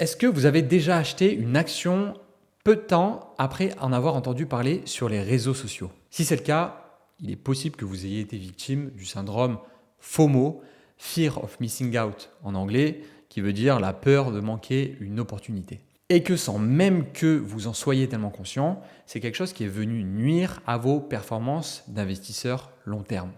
Est-ce que vous avez déjà acheté une action peu de temps après en avoir entendu parler sur les réseaux sociaux? Si c'est le cas, il est possible que vous ayez été victime du syndrome FOMO, Fear of Missing Out en anglais, qui veut dire la peur de manquer une opportunité. Et que sans même que vous en soyez tellement conscient, c'est quelque chose qui est venu nuire à vos performances d'investisseur long terme.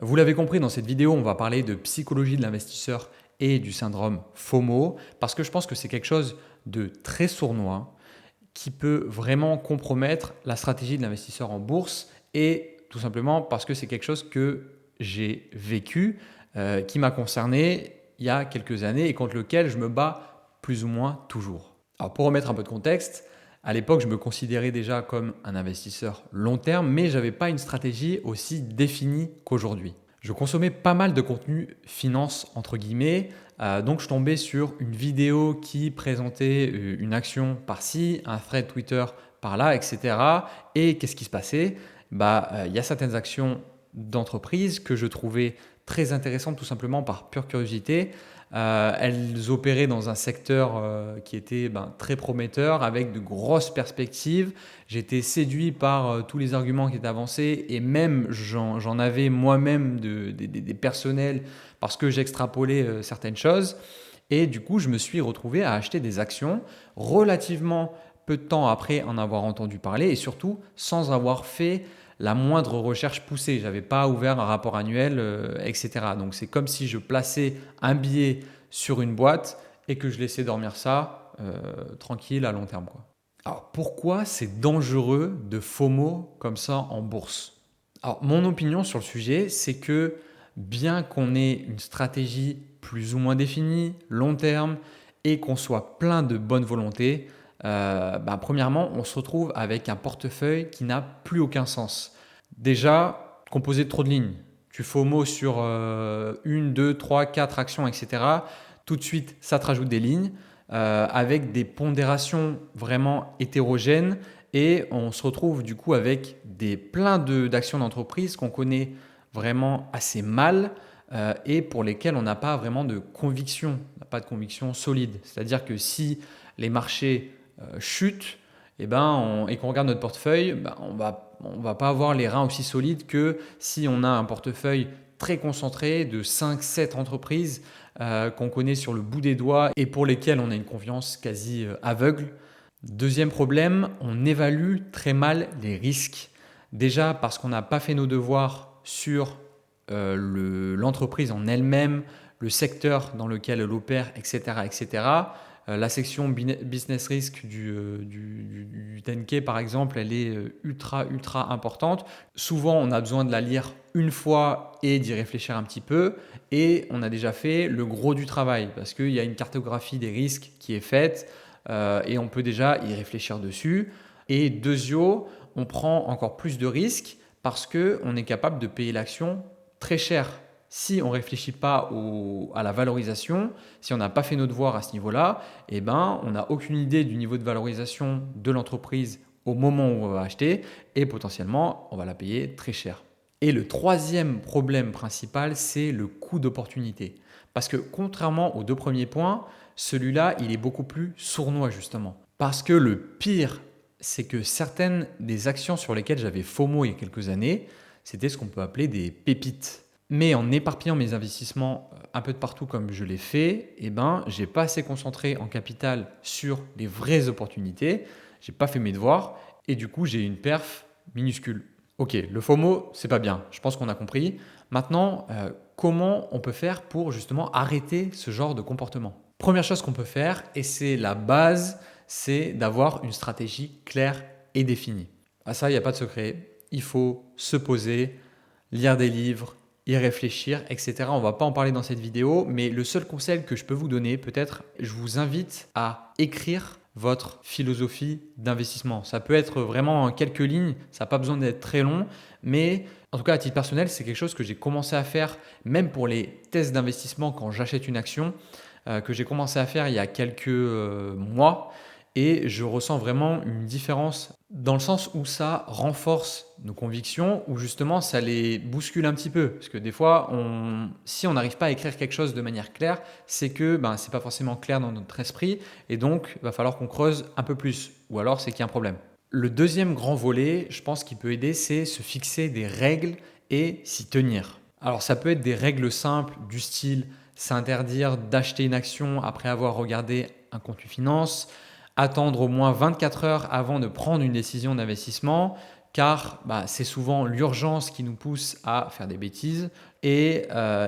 Vous l'avez compris, dans cette vidéo, on va parler de psychologie de l'investisseur et du syndrome FOMO, parce que je pense que c'est quelque chose de très sournois qui peut vraiment compromettre la stratégie de l'investisseur en bourse, et tout simplement parce que c'est quelque chose que j'ai vécu, qui m'a concerné il y a quelques années et contre lequel je me bats plus ou moins toujours. Alors pour remettre un peu de contexte, à l'époque je me considérais déjà comme un investisseur long terme, mais je n'avais pas une stratégie aussi définie qu'aujourd'hui. Je consommais pas mal de contenu finance entre guillemets, donc je tombais sur une vidéo qui présentait une action par-ci, un thread Twitter par-là, etc. Et qu'est-ce qui se passait? Il y a certaines actions d'entreprise que je trouvais très intéressantes tout simplement par pure curiosité. Elles opéraient dans un secteur qui était très prometteur avec de grosses perspectives. J'étais séduit par tous les arguments qui étaient avancés et même j'en avais moi-même des personnels parce que j'extrapolais certaines choses. Et du coup, je me suis retrouvé à acheter des actions relativement peu de temps après en avoir entendu parler et surtout sans avoir fait la moindre recherche poussée. Je n'avais pas ouvert un rapport annuel, etc. Donc c'est comme si je plaçais un billet sur une boîte et que je laissais dormir ça tranquille à long terme, quoi. Alors pourquoi c'est dangereux de FOMO comme ça en bourse? Alors mon opinion sur le sujet, c'est que bien qu'on ait une stratégie plus ou moins définie, long terme, et qu'on soit plein de bonne volonté, premièrement, on se retrouve avec un portefeuille qui n'a plus aucun sens. Déjà, composé de trop de lignes. Tu FOMO sur une, deux, trois, quatre actions, etc. Tout de suite, ça te rajoute des lignes avec des pondérations vraiment hétérogènes et on se retrouve du coup avec plein d'actions d'entreprise qu'on connaît vraiment assez mal et pour lesquelles on n'a pas vraiment de conviction, on n'a pas de conviction solide. C'est-à-dire que si les marchés chutent et qu'on regarde notre portefeuille, on va pas avoir les reins aussi solides que si on a un portefeuille très concentré de 5-7 entreprises qu'on connaît sur le bout des doigts et pour lesquelles on a une confiance quasi aveugle. Deuxième problème, on évalue très mal les risques. Déjà parce qu'on n'a pas fait nos devoirs sur l'entreprise en elle-même, le secteur dans lequel elle opère, etc. etc. La section business risk du Tenke, par exemple, elle est ultra importante. Souvent, on a besoin de la lire une fois et d'y réfléchir un petit peu. Et on a déjà fait le gros du travail parce qu'il y a une cartographie des risques qui est faite et on peut déjà y réfléchir dessus. Et deuxièmement, on prend encore plus de risques parce qu'on est capable de payer l'action très cher. Si on ne réfléchit pas à la valorisation, si on n'a pas fait nos devoirs à ce niveau-là, on n'a aucune idée du niveau de valorisation de l'entreprise au moment où on va acheter et potentiellement, on va la payer très cher. Et le troisième problème principal, c'est le coût d'opportunité. Parce que contrairement aux deux premiers points, celui-là, il est beaucoup plus sournois justement. Parce que le pire, c'est que certaines des actions sur lesquelles j'avais FOMO il y a quelques années, c'était ce qu'on peut appeler des pépites. Mais en éparpillant mes investissements un peu de partout comme je l'ai fait, j'ai pas assez concentré en capital sur les vraies opportunités, j'ai pas fait mes devoirs et du coup j'ai une perf minuscule. Ok, le FOMO, c'est pas bien, je pense qu'on a compris. Maintenant, comment on peut faire pour justement arrêter ce genre de comportement? Première chose qu'on peut faire, et c'est la base, c'est d'avoir une stratégie claire et définie. À ça, il n'y a pas de secret. Il faut se poser, lire des livres, y réfléchir, etc. On ne va pas en parler dans cette vidéo, mais le seul conseil que je peux vous donner, peut-être, je vous invite à écrire votre philosophie d'investissement. Ça peut être vraiment en quelques lignes, ça n'a pas besoin d'être très long, mais en tout cas à titre personnel, c'est quelque chose que j'ai commencé à faire, même pour les tests d'investissement quand j'achète une action, que j'ai commencé à faire il y a quelques mois. et je ressens vraiment une différence dans le sens où ça renforce nos convictions, ou justement ça les bouscule un petit peu. Parce que des fois, si on n'arrive pas à écrire quelque chose de manière claire, c'est que c'est pas forcément clair dans notre esprit, et donc il va falloir qu'on creuse un peu plus, ou alors c'est qu'il y a un problème. Le deuxième grand volet, je pense, qui peut aider, c'est se fixer des règles et s'y tenir. Alors ça peut être des règles simples du style s'interdire d'acheter une action après avoir regardé un contenu finance, attendre au moins 24 heures avant de prendre une décision d'investissement, car c'est souvent l'urgence qui nous pousse à faire des bêtises, et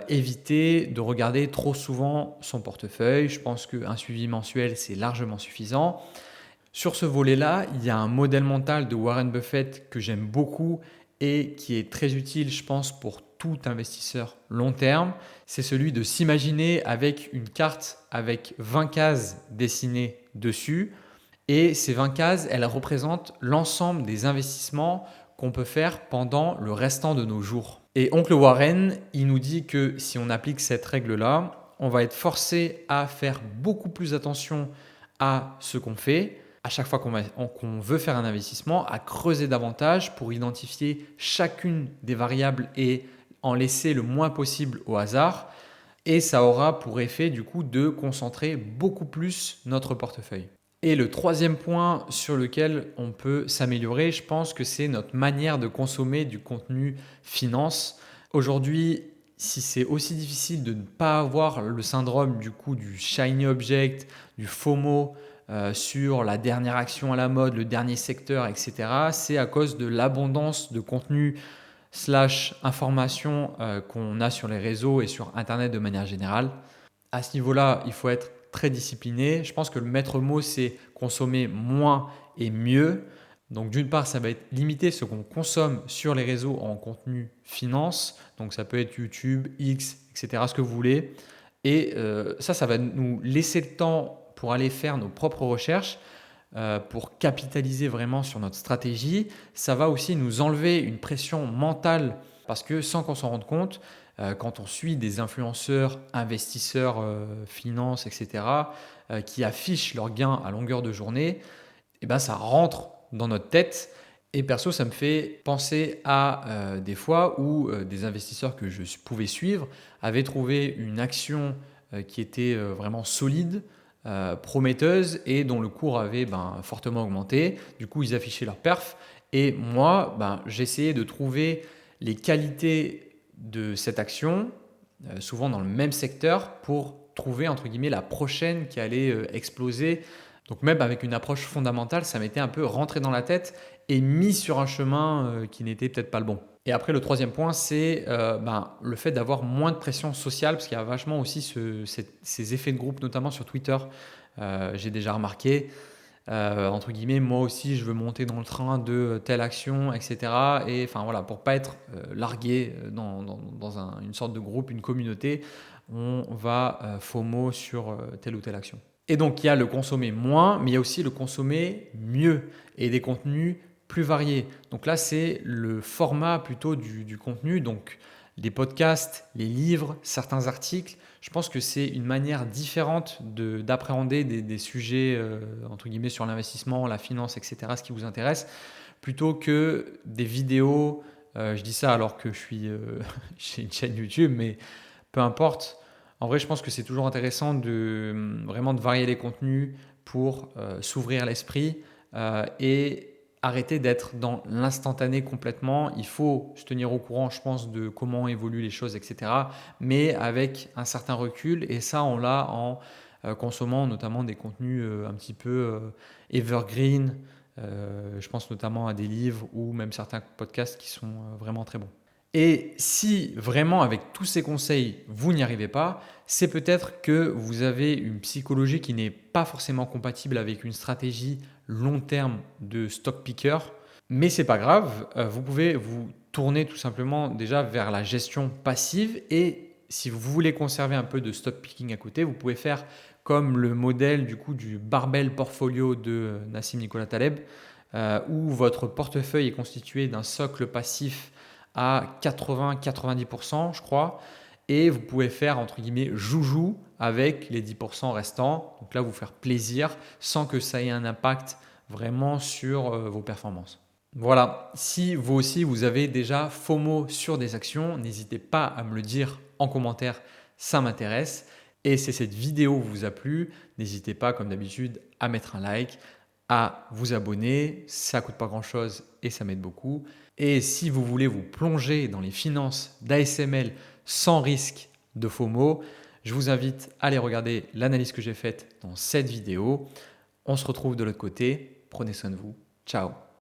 éviter de regarder trop souvent son portefeuille. Je pense qu'un suivi mensuel, c'est largement suffisant. Sur ce volet-là, il y a un modèle mental de Warren Buffett que j'aime beaucoup et qui est très utile, je pense, pour tout investisseur long terme. C'est celui de s'imaginer avec une carte avec 20 cases dessinées dessus. Et ces 20 cases, elles représentent l'ensemble des investissements qu'on peut faire pendant le restant de nos jours. Et Oncle Warren, il nous dit que si on applique cette règle-là, on va être forcé à faire beaucoup plus attention à ce qu'on fait, à chaque fois qu'on veut faire un investissement, à creuser davantage pour identifier chacune des variables et en laisser le moins possible au hasard. Et ça aura pour effet du coup de concentrer beaucoup plus notre portefeuille. Et le troisième point sur lequel on peut s'améliorer, je pense que c'est notre manière de consommer du contenu finance. Aujourd'hui, si c'est aussi difficile de ne pas avoir le syndrome du shiny object, du FOMO, sur la dernière action à la mode, le dernier secteur, etc., c'est à cause de l'abondance de contenu / information qu'on a sur les réseaux et sur Internet de manière générale. À ce niveau-là, il faut être très discipliné. Je pense que le maître mot, c'est consommer moins et mieux. Donc d'une part, ça va être limiter ce qu'on consomme sur les réseaux en contenu finance. Donc ça peut être YouTube, X, etc., ce que vous voulez. Et ça va nous laisser le temps pour aller faire nos propres recherches, pour capitaliser vraiment sur notre stratégie. Ça va aussi nous enlever une pression mentale parce que sans qu'on s'en rende compte, quand on suit des influenceurs, investisseurs, finance, etc., qui affichent leurs gains à longueur de journée, ça rentre dans notre tête. Et perso, ça me fait penser à des fois où des investisseurs que je pouvais suivre avaient trouvé une action qui était vraiment solide, prometteuse et dont le cours avait fortement augmenté. Du coup, ils affichaient leur perf. Et moi, j'essayais de trouver les qualités de cette action, souvent dans le même secteur, pour trouver entre guillemets la prochaine qui allait exploser. Donc même avec une approche fondamentale, ça m'était un peu rentré dans la tête et mis sur un chemin qui n'était peut-être pas le bon. Et après, le troisième point, c'est le fait d'avoir moins de pression sociale, parce qu'il y a vachement aussi ces effets de groupe, notamment sur Twitter. J'ai déjà remarqué, entre guillemets, moi aussi, je veux monter dans le train de telle action, etc. Et enfin voilà, pour pas être largué dans une sorte de groupe, une communauté, on va FOMO sur telle ou telle action. Et donc, il y a le consommer moins, mais il y a aussi le consommer mieux et des contenus plus variés. Donc là, c'est le format plutôt du contenu. Donc, les podcasts, les livres, certains articles. Je pense que c'est une manière différente d'appréhender des sujets, entre guillemets, sur l'investissement, la finance, etc., ce qui vous intéresse, plutôt que des vidéos. Je dis ça alors que j'ai une chaîne YouTube, mais peu importe. En vrai, je pense que c'est toujours intéressant vraiment de varier les contenus pour s'ouvrir l'esprit et arrêter d'être dans l'instantané complètement. Il faut se tenir au courant, je pense, de comment évoluent les choses, etc. Mais avec un certain recul. Et ça, on l'a en consommant notamment des contenus un petit peu evergreen. Je pense notamment à des livres ou même certains podcasts qui sont vraiment très bons. Et si vraiment avec tous ces conseils, vous n'y arrivez pas, c'est peut-être que vous avez une psychologie qui n'est pas forcément compatible avec une stratégie long terme de stock picker. Mais c'est pas grave, vous pouvez vous tourner tout simplement déjà vers la gestion passive. Et si vous voulez conserver un peu de stock picking à côté, vous pouvez faire comme le modèle du barbell portfolio de Nassim Nicolas Taleb, où votre portefeuille est constitué d'un socle passif à 80-90%, je crois, et vous pouvez faire entre guillemets joujou avec les 10% restants. Donc là, vous faire plaisir sans que ça ait un impact vraiment sur vos performances. Voilà, si vous aussi vous avez déjà FOMO sur des actions, n'hésitez pas à me le dire en commentaire, ça m'intéresse. Et si cette vidéo vous a plu, n'hésitez pas comme d'habitude à mettre un like, à vous abonner, ça ne coûte pas grand-chose et ça m'aide beaucoup. Et si vous voulez vous plonger dans les finances d'ASML sans risque de FOMO, je vous invite à aller regarder l'analyse que j'ai faite dans cette vidéo. On se retrouve de l'autre côté. Prenez soin de vous. Ciao.